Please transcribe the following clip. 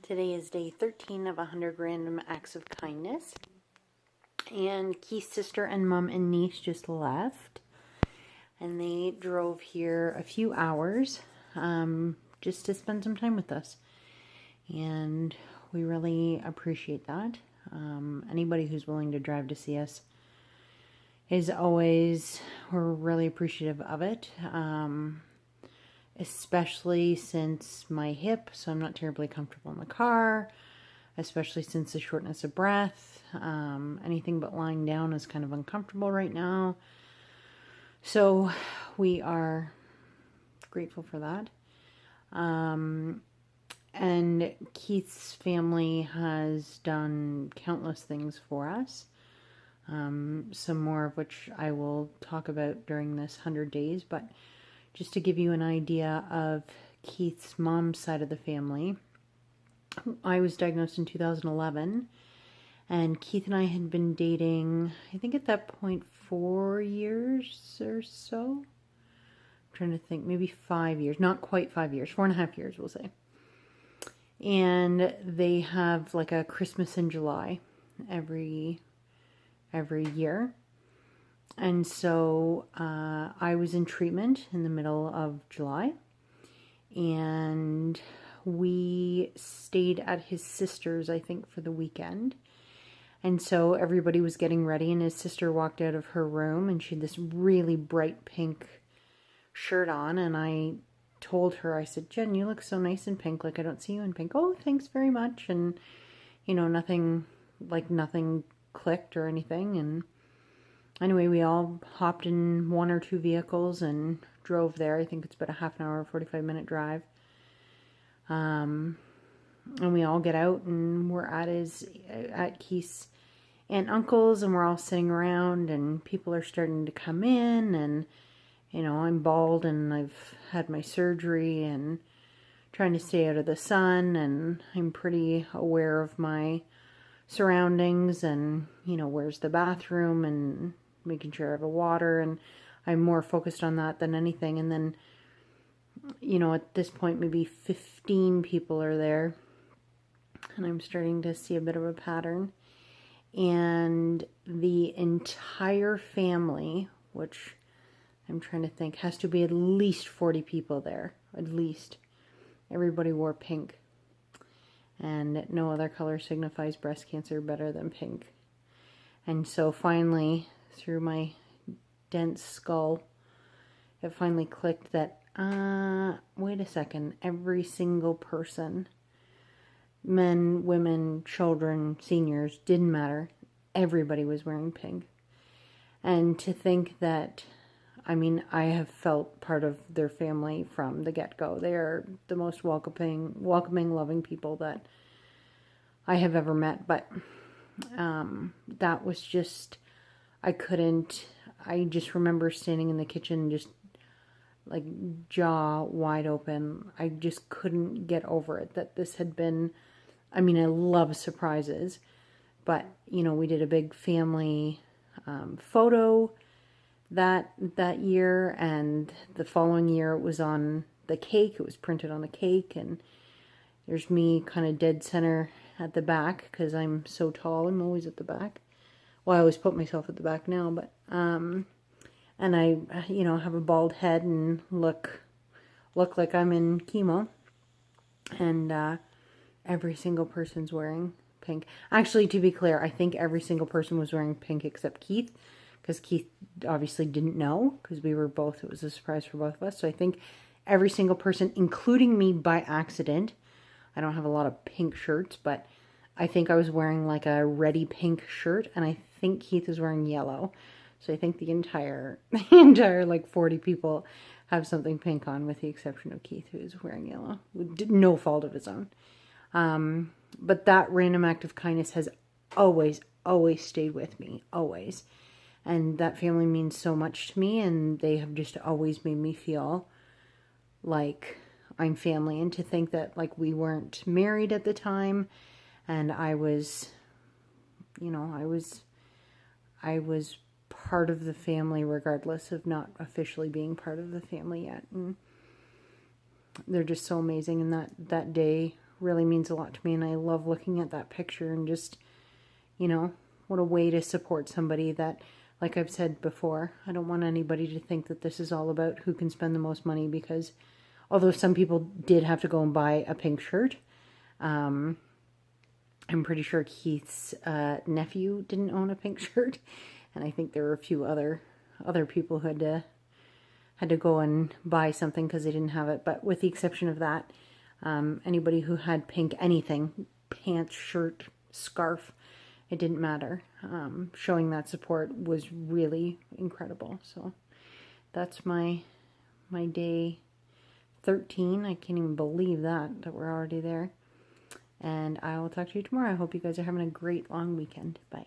Today is day 13 of 100 Random Acts of Kindness. And Keith's sister and mom and niece just left. And they drove here a few hours just to spend some time with us. And we really appreciate that. Anybody who's willing to drive to see us is always, we're really appreciative of it. Especially since my hip, so I'm not terribly comfortable in the car, especially since the shortness of breath. Anything but lying down is kind of uncomfortable right now. So we are grateful for that. And Keith's family has done countless things for us. Some more of which I will talk about during this 100 days, but just to give you an idea of Keith's mom's side of the family, I was diagnosed in 2011, and Keith and I had been dating, I think at that point, 4 years or so. I'm trying to think, maybe 5 years, not quite 5 years, 4.5 years, we'll say. And they have like a Christmas in July every year. And so I was in treatment in the middle of July, and we stayed at his sister's, I think, for the weekend. And so everybody was getting ready, and his sister walked out of her room, and she had this really bright pink shirt on, and I told her, I said, "Jen, you look so nice in pink, like I don't see you in pink." "Oh, thanks very much." And, you know, nothing clicked or anything, and anyway, we all hopped in 1 or 2 vehicles and drove there. I think it's about a half an hour, 45-minute drive. And we all get out, and we're at Keith's aunt and uncle's, and we're all sitting around, and people are starting to come in, and, you know, I'm bald, and I've had my surgery, and trying to stay out of the sun, and I'm pretty aware of my surroundings, and, you know, where's the bathroom, and making sure I have a water, and I'm more focused on that than anything. And then, you know, at this point, maybe 15 people are there, and I'm starting to see a bit of a pattern. And the entire family, which I'm trying to think, has to be at least 40 people there, at least. Everybody wore pink. And no other color signifies breast cancer better than pink. And so finally, through my dense skull, it finally clicked that, wait a second, every single person, men, women, children, seniors, didn't matter, everybody was wearing pink. And to think that, I mean, I have felt part of their family from the get-go. They are the most welcoming, loving people that I have ever met. But that was just, I just remember standing in the kitchen just like jaw wide open. I just couldn't get over it that this had been, I mean, I love surprises, but, you know, we did a big family photo that year, and the following year it was on the cake. It was printed on the cake, and there's me kind of dead center at the back because I'm so tall. I'm always at the back. Well, I always put myself at the back now, but and I, you know, have a bald head and look like I'm in chemo. And every single person's wearing pink. Actually, to be clear, I think every single person was wearing pink except Keith, because Keith obviously didn't know, because we were both, it was a surprise for both of us. So I think every single person, including me by accident, I don't have a lot of pink shirts, but I think I was wearing like a reddy pink shirt, and I think Keith is wearing yellow. So I think the entire like 40 people have something pink on, with the exception of Keith, who is wearing yellow. No fault of his own. But that random act of kindness has always stayed with me, always. And that family means so much to me, and they have just always made me feel like I'm family. And to think that, like, we weren't married at the time, and I was, you know, I was part of the family regardless of not officially being part of the family yet. And they're just so amazing. And that day really means a lot to me, and I love looking at that picture and just, you know, what a way to support somebody that, like I've said before, I don't want anybody to think that this is all about who can spend the most money, because although some people did have to go and buy a pink shirt, I'm pretty sure Keith's nephew didn't own a pink shirt, and I think there were a few other people who had to go and buy something because they didn't have it. But with the exception of that, anybody who had pink anything, pants, shirt, scarf, it didn't matter. Showing that support was really incredible. So that's my day 13. I can't even believe that we're already there. And I will talk to you tomorrow. I hope you guys are having a great long weekend. Bye.